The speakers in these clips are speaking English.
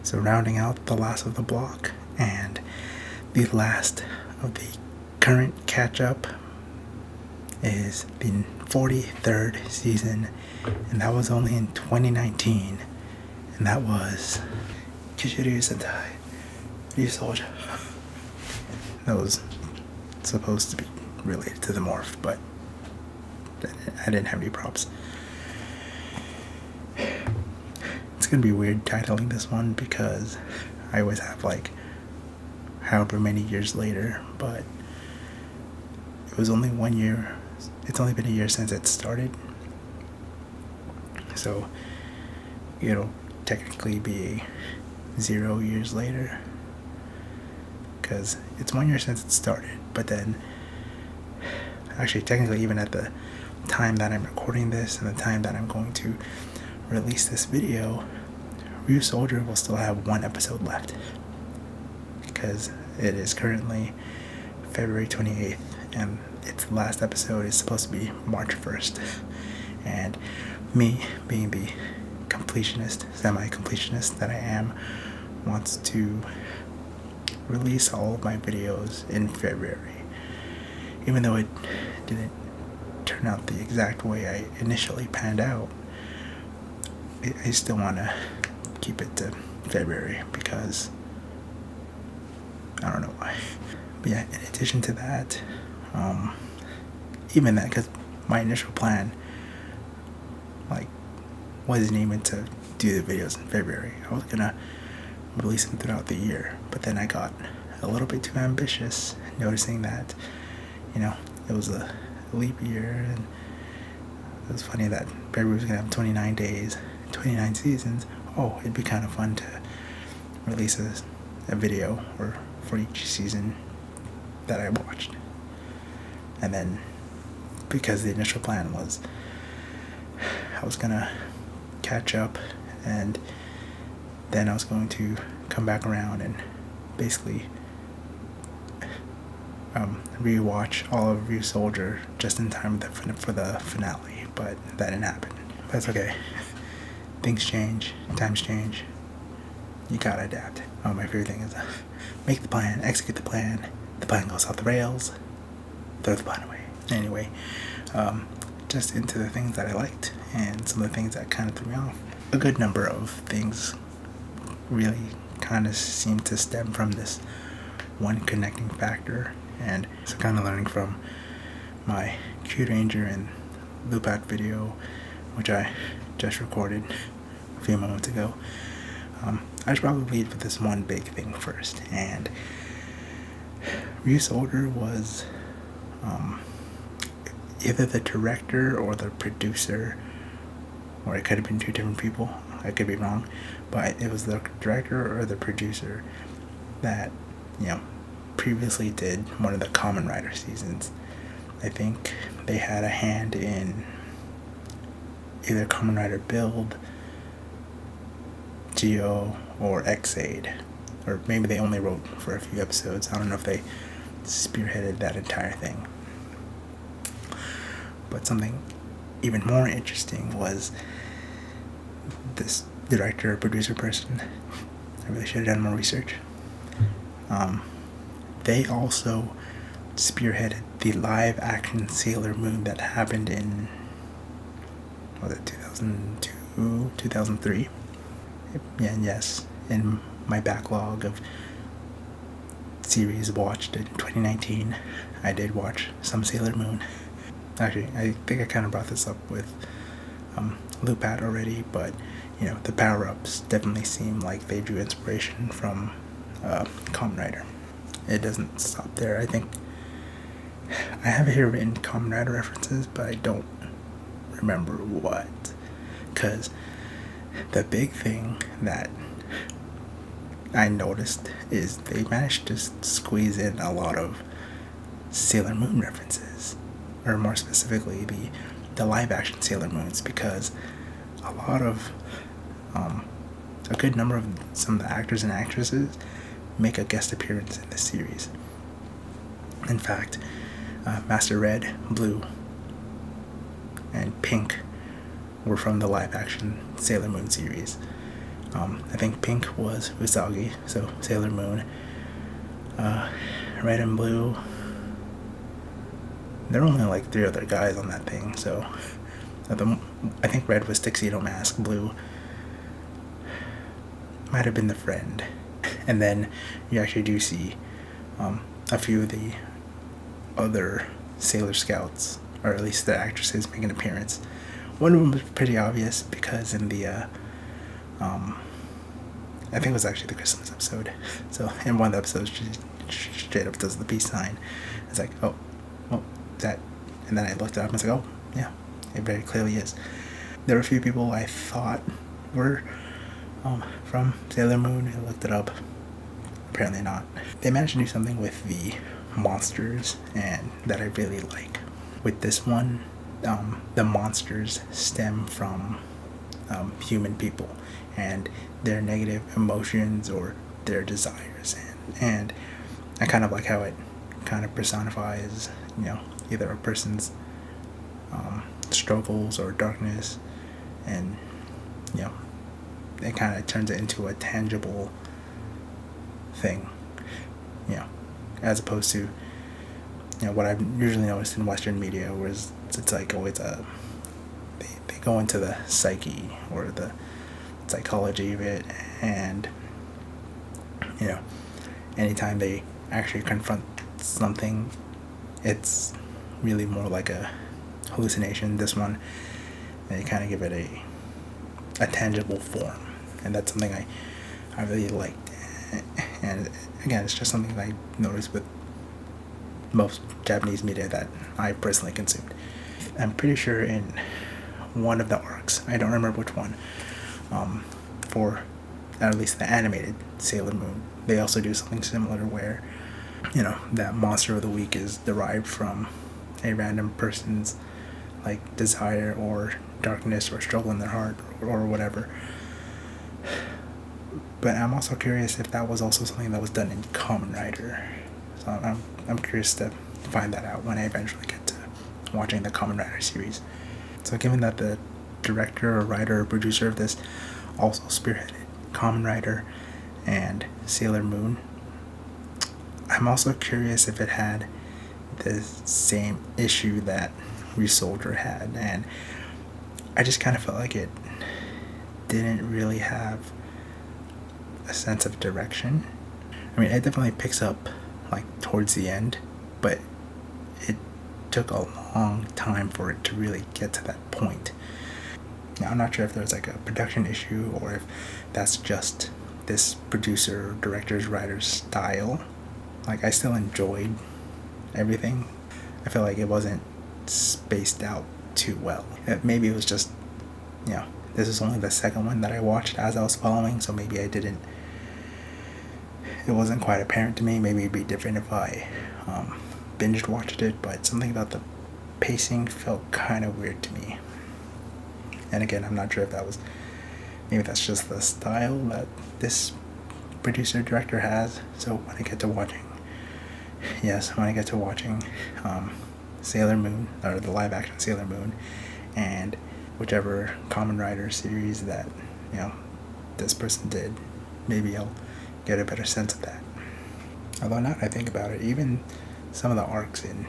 So rounding out the last of the block and the last of the current catch-up is the 43rd season, and that was only in 2019, and that was Sentai Ryusoulger. That was supposed to be related to the morph, but I didn't have any props. It's gonna be weird titling this one because I always have like however many years later, but it was only 1 year. It's only been a year since it started, so it'll technically be 0 years later because it's 1 year since it started. But then actually technically even at the time that I'm recording this and the time that I'm going to release this video, Ryusoulger will still have 1 episode left because it is currently February 28th and its last episode is supposed to be March 1st. And me, being the completionist, semi-completionist that I am, wants to release all of my videos in February. Even though it didn't turn out the exact way I initially planned out, I still want to keep it to February because I don't know why. But yeah, in addition to that, even that, because my initial plan wasn't even to do the videos in February. I was gonna release them throughout the year, but then I got a little bit too ambitious, noticing that it was a leap year, and it was funny that February was gonna have 29 days, 29 seasons. Oh, it'd be kind of fun to release a video for each season that I watched. And then because the initial plan was I was gonna catch up, and then I was going to come back around and basically rewatch all of Ryusoulger just in time for the finale, but that didn't happen. That's okay. Things change, times change. You gotta adapt. Oh, my favorite thing is make the plan, execute the plan goes off the rails, throw the plan away. Anyway, just into the things that I liked and some of the things that kind of threw me off. A good number of things really kind of seem to stem from this one connecting factor, and so kind of learning from my Q Ranger and Loopat video, which I just recorded a few moments ago. I should probably lead with this one big thing first, and Ryusoulger was either the director or the producer, or it could have been two different people. I could be wrong, but it was the director or the producer that previously did one of the Kamen Rider seasons. I think they had a hand in either Kamen Rider Build, Geo, or X-Aid, or maybe they only wrote for a few episodes. I don't know if they spearheaded that entire thing. But something even more interesting was this director or producer person. I really should have done more research. They also spearheaded the live action Sailor Moon that happened in, was it 2002, 2003? Yeah, and yes, in my backlog of series watched in 2019, I did watch some Sailor Moon. Actually, I think I kind of brought this up with Loopat already, but the power-ups definitely seem like they drew inspiration from Kamen Rider. It doesn't stop there. I think I have here written Kamen Rider references, but I don't remember what, because the big thing that I noticed is they managed to squeeze in a lot of Sailor Moon references, or more specifically the live action Sailor Moons, because a good number of some of the actors and actresses make a guest appearance in this series. In fact, Master Red, Blue, and Pink were from the live action Sailor Moon series. I think pink was Usagi, so Sailor Moon. Red and blue, there are only like 3 other guys on that thing, so I think red was Tuxedo Mask, blue might have been the friend. And then you actually do see a few of the other Sailor Scouts, or at least the actresses, make an appearance. One of them was pretty obvious because in the I think it was actually the Christmas episode. So in one of the episodes, she straight up does the peace sign. It's like, oh, that. And then I looked it up and I was like, oh, yeah, it very clearly is. There were a few people I thought were from Sailor Moon. I looked it up. Apparently not. They managed to do something with the monsters and that I really like. With this one, the monsters stem from human people and their negative emotions or their desires, and I kind of like how it kind of personifies, either a person's struggles or darkness, and it kind of turns it into a tangible thing, as opposed to what I've usually noticed in Western media, where it's like always they go into the psyche or the psychology of it, and anytime they actually confront something, it's really more like a hallucination. This one, they kind of give it a tangible form, and that's something I really liked. And again, it's just something that I noticed with most Japanese media that I personally consumed. I'm pretty sure in one of the arcs, I don't remember which one, for at least the animated Sailor Moon, they also do something similar where that monster of the week is derived from a random person's like desire or darkness or struggle in their heart or whatever. But I'm also curious if that was also something that was done in Kamen Rider. So I'm curious to find that out when I eventually get to watching the Kamen Rider series. So given that the director or writer or producer of this also spearheaded Kamen Rider and Sailor Moon, I'm also curious if it had the same issue that Ryusoulger had, and I just kind of felt like it didn't really have a sense of direction. I mean, it definitely picks up like towards the end, but it took a long time for it to really get to that point. Now, I'm not sure if there's like a production issue or if that's just this producer, director's, writer's style. Like, I still enjoyed everything. I feel like it wasn't spaced out too well. Maybe it was just, this is only the second one that I watched as I was following, so maybe it wasn't quite apparent to me. Maybe it'd be different if I binged watched it, but something about the pacing felt kind of weird to me. And again, I'm not sure if maybe that's just the style that this producer director has. So when I get to watching Sailor Moon, or the live action Sailor Moon, and whichever Kamen Rider series that this person did, maybe I'll get a better sense of that. Although now that I think about it, even some of the arcs in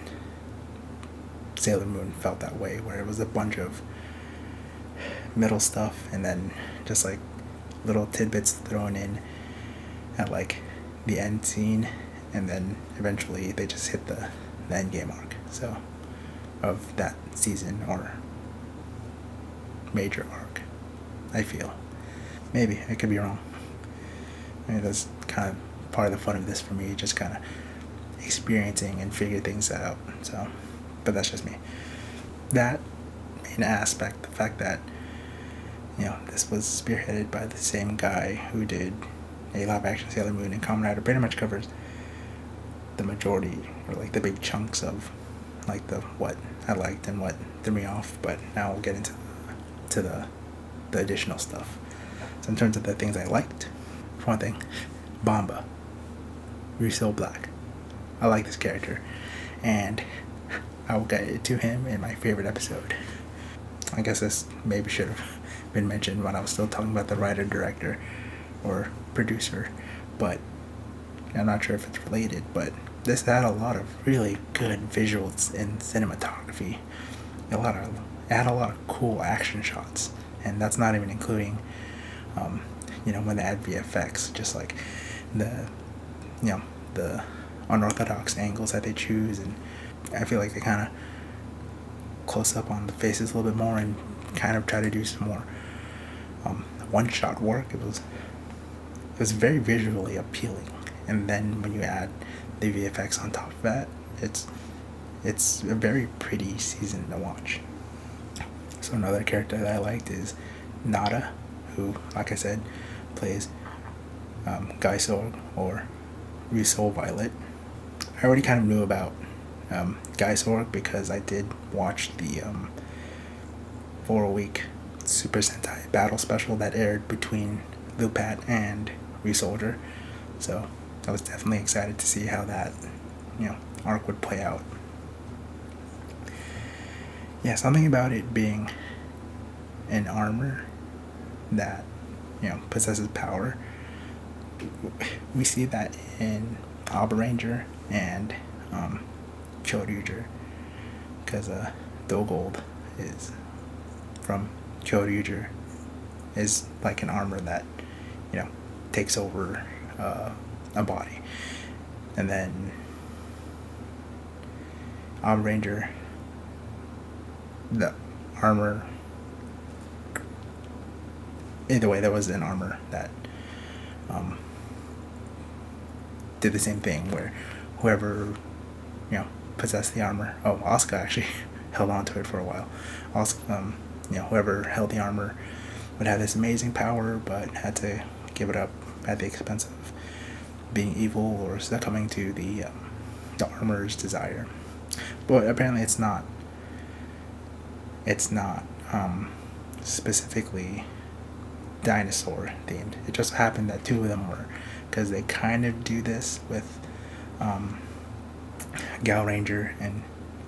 Sailor Moon felt that way, where it was a bunch of middle stuff and then just like little tidbits thrown in at like the end scene, and then eventually they just hit the end game arc of that season or major arc. I feel. Maybe I could be wrong. I mean, that's kind of part of the fun of this for me, just kind of experiencing and figure things out. So, but that's just me. That main aspect, the fact that this was spearheaded by the same guy who did a live action Sailor Moon and Kamen Rider, pretty much covers the majority or like the big chunks of like what I liked and what threw me off. But now we'll get into the additional stuff. So in terms of the things I liked, for one thing, Bamba, Ryusoulger Black. I like this character, and I will get to him in my favorite episode. I guess this maybe should have been mentioned when I was still talking about the writer, director, or producer, but I'm not sure if it's related, but this had a lot of really good visuals and cinematography. It had a lot of cool action shots, and that's not even including, when they add VFX, just like the, the unorthodox angles that they choose, and I feel like they kind of close up on the faces a little bit more and kind of try to do some more one-shot work. It was very visually appealing, and then when you add the VFX on top of that, it's a very pretty season to watch. So another character that I liked is Nada, who, like I said, plays Ryusoulger or Ryusoulger. I already kind of knew about Ryusoulger because I did watch the 4-week Super Sentai battle special that aired between Lupat and Ryusoulger. So I was definitely excited to see how that arc would play out. Yeah, something about it being an armor that possesses power. We see that in Ryusoulger and Ryusoulger, because Dogold is from Ryusoulger, is like an armor that takes over a body, and then Ryusoulger, the armor. Either way, there was an armor that did the same thing, where whoever possessed the armor. Oh, Asuka actually held on to it for a while. Also, whoever held the armor would have this amazing power, but had to give it up at the expense of being evil or succumbing to the armor's desire. But apparently, it's not specifically dinosaur themed. It just happened that two of them were, because they kind of do this with Gal Ranger and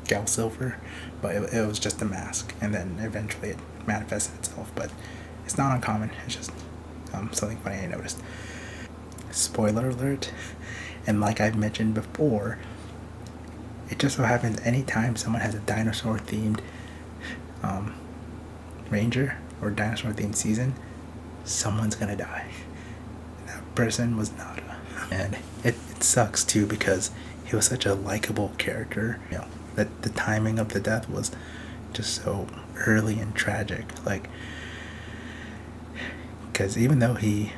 Gal Silver, but it was just a mask, and then eventually it manifested itself. But it's not uncommon. It's just something funny I noticed. Spoiler alert, and like I've mentioned before, it just so happens anytime someone has a dinosaur themed ranger or dinosaur themed season, someone's gonna die. And that person was Nada, and it sucks too, because he was such a likable character. That the timing of the death was just so early and tragic. Like, because even though he,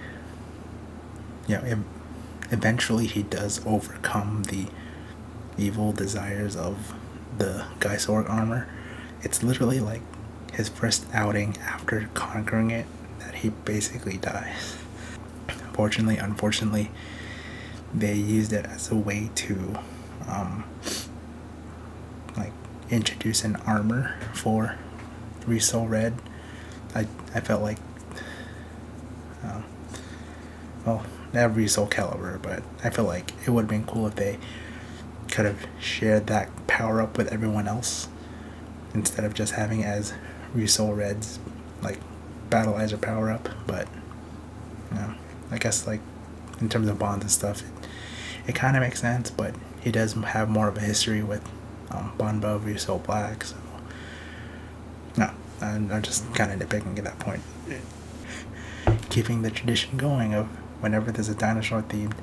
eventually he does overcome the evil desires of the Ryusoulger armor, it's literally like his first outing after conquering it that he basically dies. Unfortunately, they used it as a way to introduce an armor for Ryusoulger. I felt like they have Ryusoul caliber, but I feel like it would have been cool if they could have shared that power up with everyone else, instead of just having it as Ryusoulger's battleizer power up. But I guess in terms of bonds and stuff, it kind of makes sense, but he does have more of a history with Banba Ryusoul Black, so no, I'm just kind of nitpicking at that point. Keeping the tradition going of whenever there's a dinosaur themed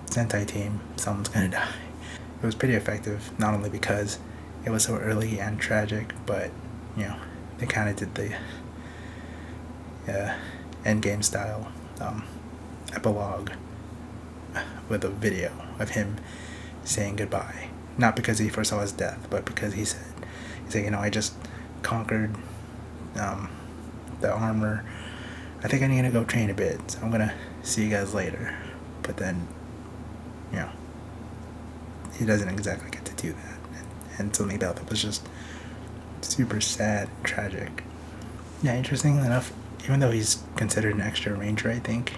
Sentai team, someone's gonna die. It was pretty effective, not only because it was so early and tragic, but they kind of did the endgame style epilogue with a video of him saying goodbye. Not because he foresaw his death, but because he said, I just conquered the armor. I think I need to go train a bit, so I'm gonna see you guys later. But then, he doesn't exactly get to do that, and something about that was just super sad and tragic. Yeah, interestingly enough, even though he's considered an extra ranger, I think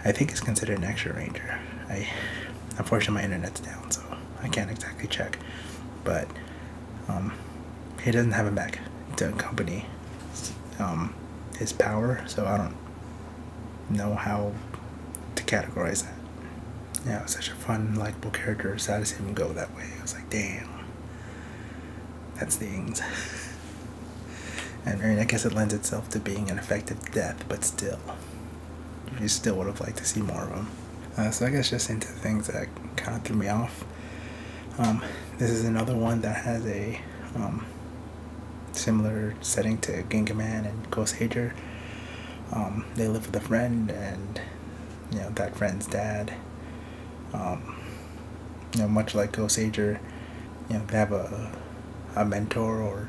he's considered an extra ranger. Unfortunately, my internet's down, so I can't exactly check. But he doesn't have a mech to accompany his power, so I don't know how to categorize that. Yeah, it was such a fun, likable character. Sad to see him go that way. I was like, damn, that stings. And I mean, I guess it lends itself to being an effective death, but still, you still would have liked to see more of him. So I guess just into things that kind of threw me off. This is another one that has a similar setting to Gingaman and Ghosager. They live with a friend, and that friend's dad. Much like Ghosager, they have a mentor or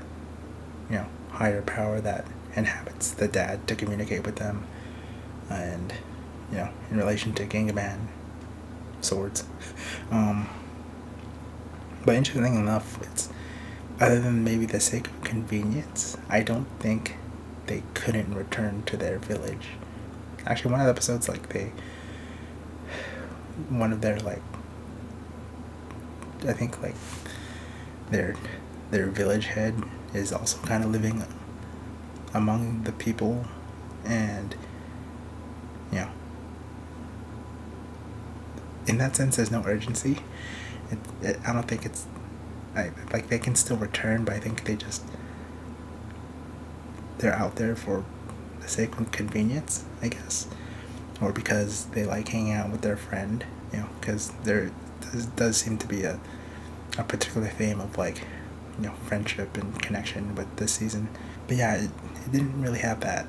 higher power that inhabits the dad to communicate with them, and in relation to Gingaman, swords. But interesting enough, it's other than maybe the sake of convenience, I don't think they couldn't return to their village. Actually, one of the episodes, one of their I think their village head is also kind of living among the people, and in that sense there's no urgency. I don't think it's they can still return, but I think they're out there for the sake of convenience, I guess, or because they like hanging out with their friend, because there does seem to be a particular theme of friendship and connection with this season. But yeah, it didn't really have that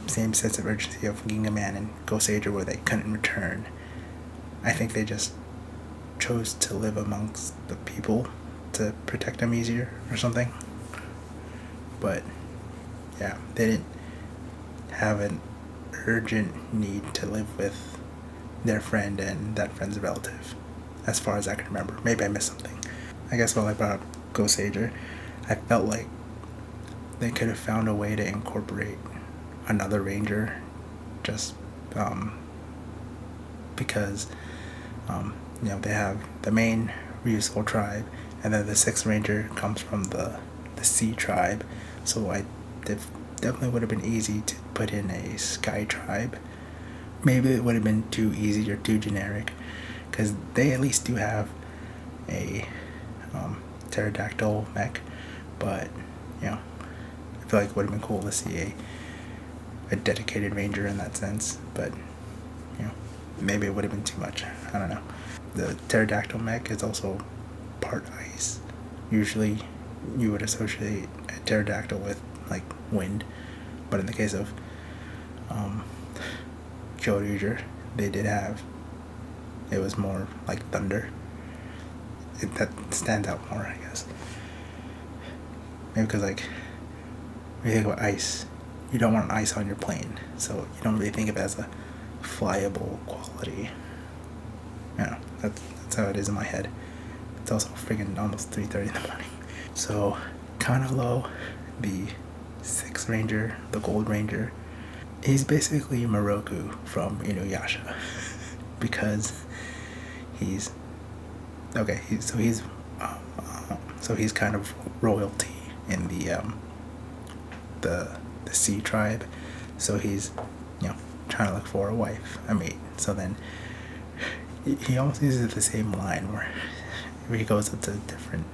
same sense of urgency of Gingaman and Ghosager where they couldn't return. I think they just chose to live amongst the people to protect them easier or something. But yeah, they didn't have an urgent need to live with their friend and that friend's relative, as far as I can remember. Maybe I missed something. I guess while I brought up Ghosager, I felt like they could have found a way to incorporate another ranger, just because they have the main Ryusoulger tribe, and then the sixth ranger comes from the sea tribe, so I definitely would have been easy to put in a sky tribe. Maybe it would have been too easy or too generic, because they at least do have a pterodactyl mech, but I feel like it would have been cool to see a dedicated ranger in that sense, but maybe it would have been too much. I don't know. The pterodactyl mech is also part ice. Usually you would associate a pterodactyl with wind, but in the case of Ryusoulger, it was more like thunder. That stands out more, I guess. Maybe because when you think about ice, you don't want ice on your plane, so you don't really think of it as a flyable quality. That's how it is in my head. It's also friggin' almost 3:30 in the morning. So, Kanalo, the sixth ranger, the gold ranger, he's basically Moroku from Inuyasha, because he's kind of royalty in the sea tribe, so he's trying to look for a wife, a mate. So then he almost uses the same line where he goes up to different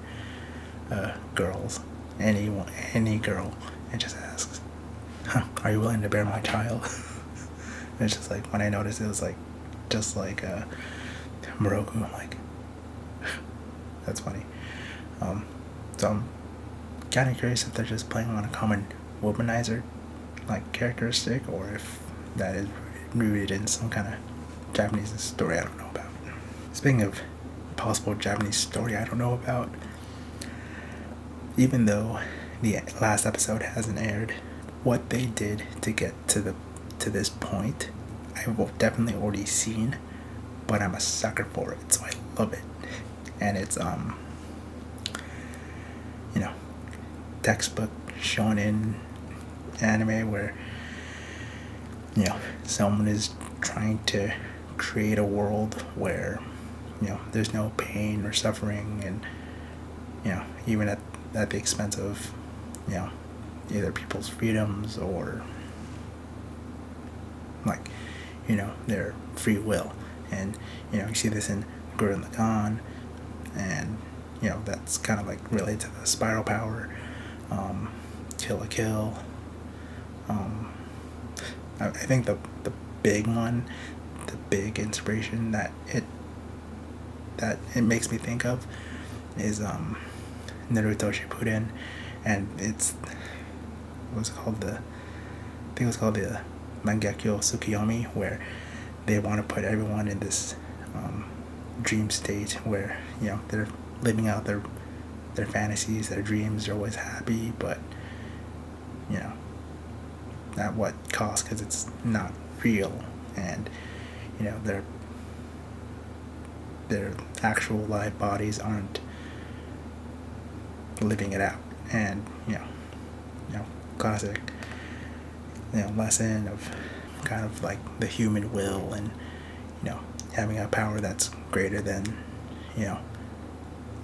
girls, any girl, and just asks, are you willing to bear my child? And it's just when I noticed it was just like Moroku, I'm like, that's funny. So I'm kind of curious if they're just playing on a common womanizer characteristic, or if that is rooted in some kind of Japanese story I don't know about. Speaking of possible Japanese story I don't know about, even though the last episode hasn't aired, what they did to get to this point, I've definitely already seen, but I'm a sucker for it, so I love it. And it's textbook shonen anime where someone is trying to create a world where there's no pain or suffering, and even at at the expense of, either people's freedoms or, like, their free will. And, you see this in Gurren Lagann, and, that's kind of like related to the spiral power, Kill la Kill. I think the big one, the big inspiration that it makes me think of is Naruto Shippuden, and it's called the Mangekyo Tsukiyomi, where they want to put everyone in this dream state where they're living out their fantasies, their dreams. They're always happy, but at what cost? Because it's not real, and their actual live bodies aren't living it out. And classic lesson of kind of like the human will, and having a power that's greater than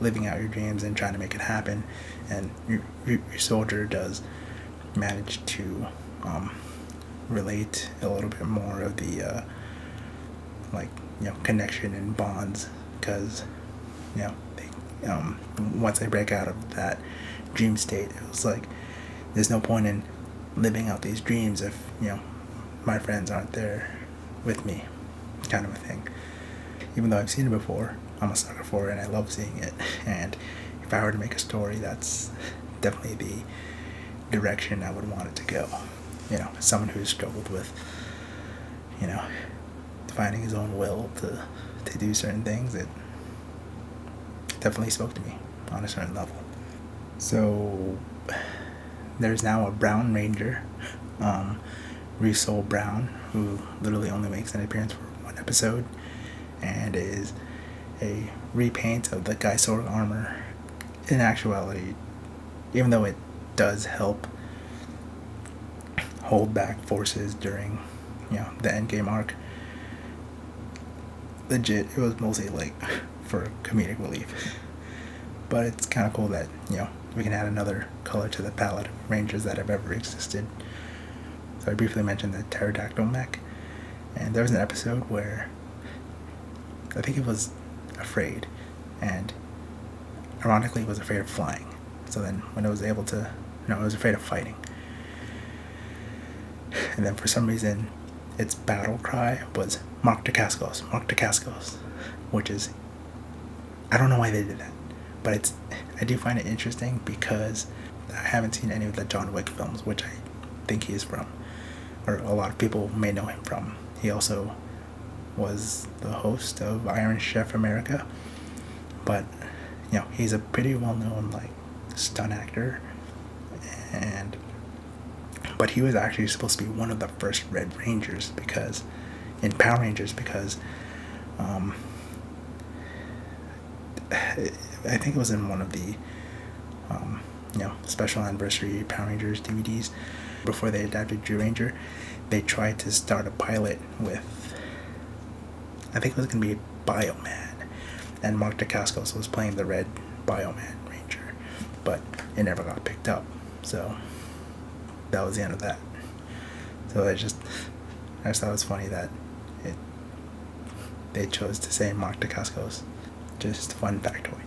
living out your dreams and trying to make it happen. And Ryusoulger does manage to relate a little bit more of the connection and bonds, because they, once they break out of that dream state, it was like there's no point in living out these dreams if my friends aren't there with me, kind of a thing. Even though I've seen it before, I'm a sucker for it and I love seeing it. And if I were to make a story, that's definitely the direction I would want it to go. Someone who's struggled with finding his own will to do certain things, it definitely spoke to me on a certain level. So there's now a Brown Ranger, Ryusoulger Brown, who literally only makes an appearance for one episode, and is a repaint of the Gaisor armor. In actuality, even though it does help hold back forces during the endgame arc, legit it was mostly like for comedic relief. But it's kind of cool that we can add another color to the palette of Rangers that have ever existed. So I briefly mentioned the pterodactyl mech, and there was an episode where I think it was afraid, and ironically it was afraid of flying. So then when it was able to, it was afraid of fighting. And then for some reason its battle cry was Mark Dacascos, which is, I don't know why they did that, but I do find it interesting because I haven't seen any of the John Wick films, which I think he is from, or a lot of people may know him from. He also was the host of Iron Chef America, but he's a pretty well-known stunt actor, but he was actually supposed to be one of the first Red Rangers in Power Rangers, because I think it was in one of the special anniversary Power Rangers DVDs before they adapted Drew Ranger. They tried to start a pilot with, I think it was going to be Bioman, and Mark Dacascos was playing the Red Bioman Ranger, but it never got picked up. So that was the end of that. So I just thought it was funny that they chose to say Mark Dacascos. Just a fun factoid.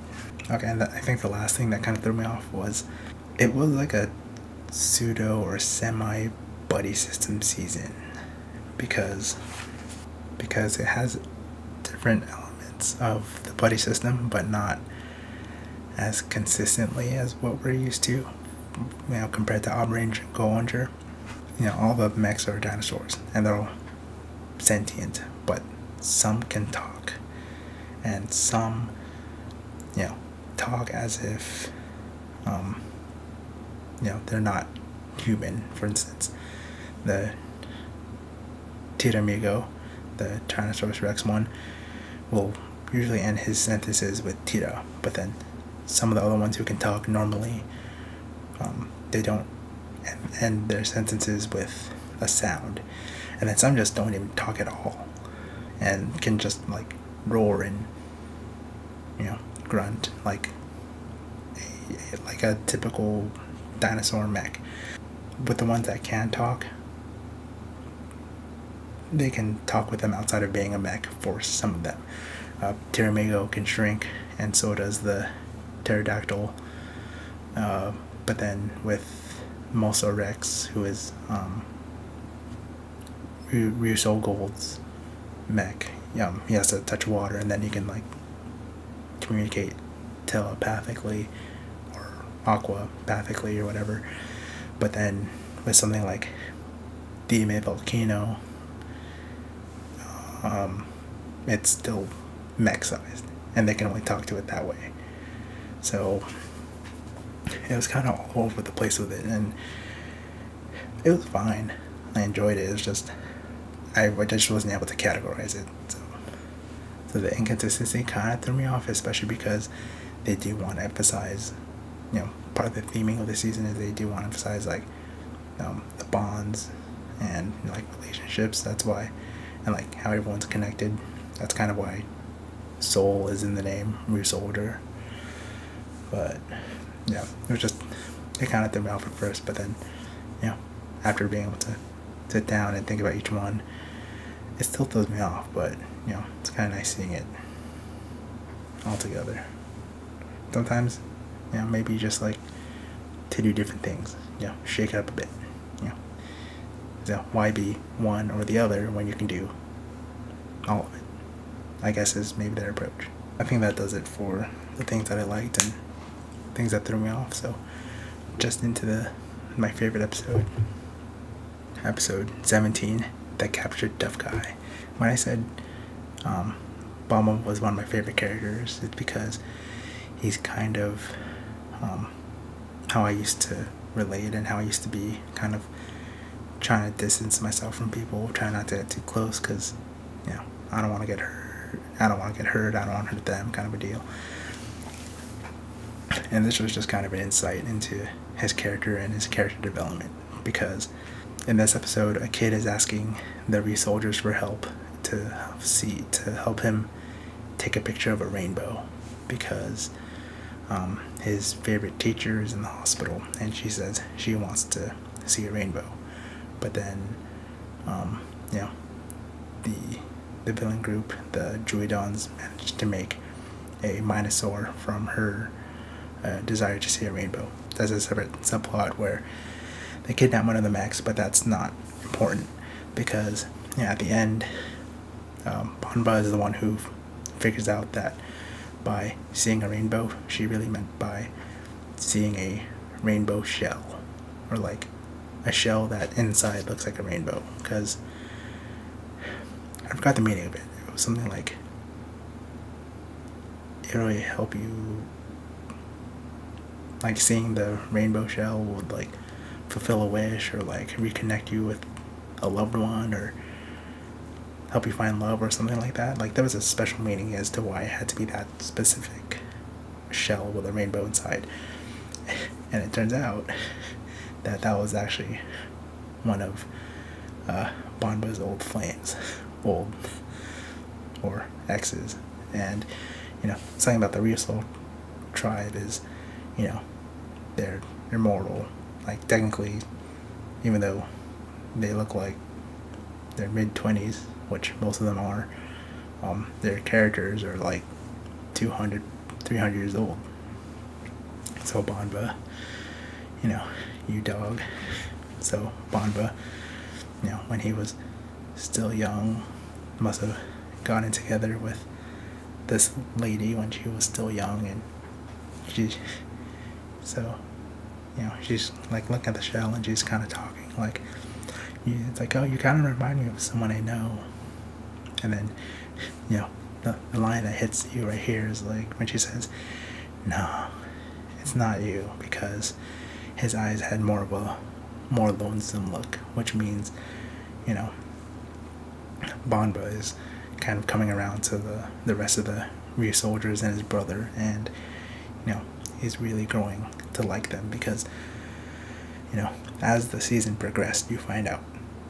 Okay, and I think the last thing that kind of threw me off was it was like a pseudo or semi buddy system season, because it has different elements of the buddy system, but not as consistently as what we're used to, compared to Orange and Gollinger. All the mechs are dinosaurs and they're all sentient, but some can talk, and some talk as if they're not human. For instance, the Tiramigo, the Tyrannosaurus Rex one, will usually end his sentences with Tira, but then some of the other ones who can talk normally, they don't end their sentences with a sound. And then some just don't even talk at all and can just roar and grunt like like a typical dinosaur mech. With the ones that can talk, they can talk with them outside of being a mech for some of them. Tyramigo can shrink, and so does the pterodactyl. But then with Mosa Rex, who is Ryusoulger's mech, he has to touch water, and then he can like communicate telepathically or aquapathically or whatever. But then with something like Dime Volcano, it's still mech sized, and they can only talk to it that way. So it was kind of all over the place with it, and it was fine. I enjoyed it. It was just I just wasn't able to categorize it. So the inconsistency kind of threw me off, especially because they do want to emphasize, part of the theming of the season is they do want to emphasize like the bonds and like relationships. That's why, and like how everyone's connected. That's kind of why Soul is in the name, Ryusoulger. But yeah, it kind of threw me off at first, but then after being able to sit down and think about each one, it still throws me off. But it's kind of nice seeing it all together. Sometimes maybe you just like to do different things, shake it up a bit. So why be one or the other when you can do all of it? I guess is maybe their approach. I think that does it for the things that I liked and things that threw me off. So just into my favorite episode 17, that captured Tough Guy. When I said Bama was one of my favorite characters, it's because he's kind of how I used to relate and how I used to be kind of trying to distance myself from people, trying not to get too close because I don't want to get hurt. I don't want to hurt them, kind of a deal. And this was just kind of an insight into his character and his character development, because in this episode, a kid is asking the Ryusoulgers for help to help him take a picture of a rainbow, because his favorite teacher is in the hospital, and she says she wants to see a rainbow. But then, the villain group, the Druidons, managed to make a Minosaur from her desire to see a rainbow. There's a separate subplot where they kidnap one of the mechs, but that's not important because at the end, Banba is the one who figures out that by seeing a rainbow, she really meant by seeing a rainbow shell, or like a shell that inside looks like a rainbow, because I forgot the meaning of it. It was something like it really help you, like seeing the rainbow shell would like fulfill a wish, or like reconnect you with a loved one, or help you find love, or something like that. Like there was a special meaning as to why it had to be that specific shell with a rainbow inside. And it turns out that was actually one of Banba's old flames, or exes. And something about the Ryusoul tribe is, they're immortal. Like technically, even though they look like they're mid-20s, which most of them are, their characters are like 200, 300 years old. So Banba, you dog. So Banba, when he was still young, must have gotten together with this lady when she was still young, and she's like looking at the shell, and she's kind of talking like, it's like, oh, you kind of remind me of someone I know. And then the line that hits you right here is like when she says, no, it's not you, because his eyes had more lonesome look, which means Banba is kind of coming around to the rest of the Ryusoulgers and his brother, and he's really growing to like them, because as the season progressed, you find out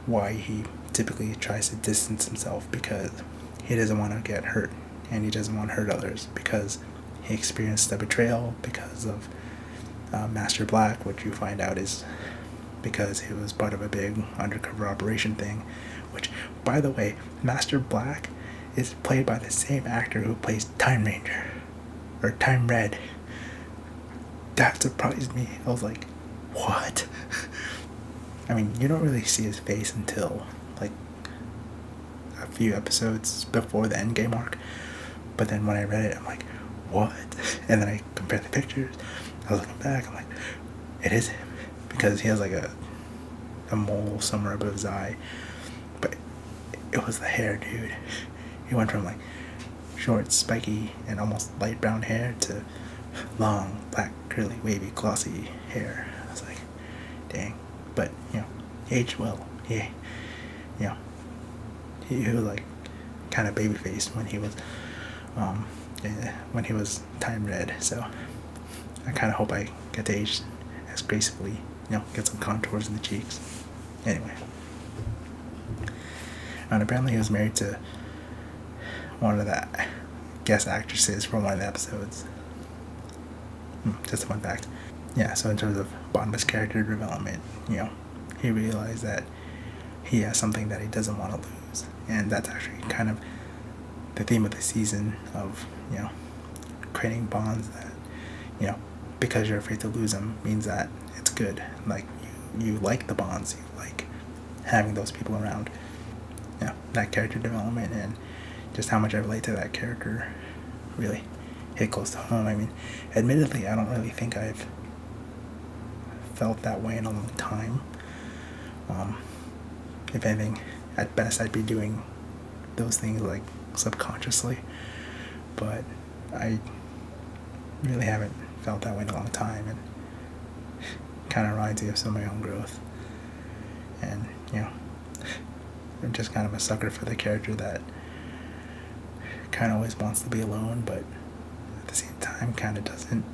why he typically tries to distance himself, because he doesn't want to get hurt, and he doesn't want to hurt others, because he experienced a betrayal because of Master Black, which you find out is because he was part of a big undercover operation thing. Which, by the way, Master Black is played by the same actor who plays Time Ranger, or Time Red. That surprised me. I was like, what? I mean, you don't really see his face until, like, a few episodes before the Endgame arc. But then when I read it, I'm like, what? And then I compared the pictures. I was looking back, I'm like, it is him. Because he has, like, a mole somewhere above his eye. But it was the hair, dude. He went from, like, short, spiky, and almost light brown hair to long, black, curly, wavy, glossy hair. I was like, dang. But, you know, he aged well. He was, like, kind of baby-faced when he was, Time Red. So I kind of hope I get to age as gracefully, get some contours in the cheeks. Anyway. And apparently he was married to one of the guest actresses from one of the episodes. Just a fun fact. Yeah, so in terms of Banba's character development, he realized that he has something that he doesn't want to lose. And that's actually kind of the theme of the season of, creating bonds that, because you're afraid to lose them means that it's good. Like, you like the bonds, you like having those people around. Yeah, that character development and just how much I relate to that character really hit close to home. I mean, admittedly, I don't really think I've felt that way in a long time. If anything, at best, I'd be doing those things, like, subconsciously. But I really haven't felt that way in a long time, and kind of reminds me of some of my own growth. And, I'm just kind of a sucker for the character that kind of always wants to be alone, but at the same time kind of doesn't.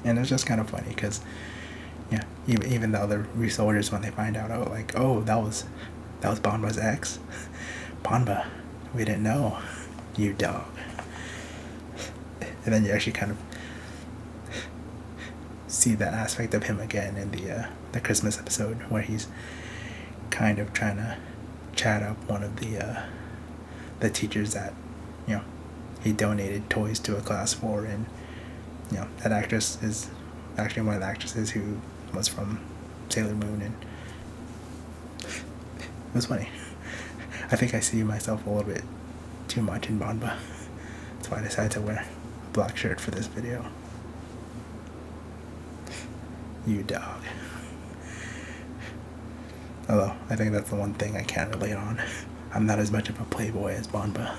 And it's just kind of funny because, even though the Ryusoulgers, when they find out, that was Banba's ex. Banba, we didn't know, you dog. And then you actually kind of see that aspect of him again in the Christmas episode, where he's kind of trying to chat up one of the teachers that he donated toys to a class for, and that actress is actually one of the actresses who was from Sailor Moon, and it was funny. I think I see myself a little bit too much in Banba. That's why I decided to wear a black shirt for this video. You dog. Although, I think that's the one thing I can't relate on. I'm not as much of a playboy as Banba.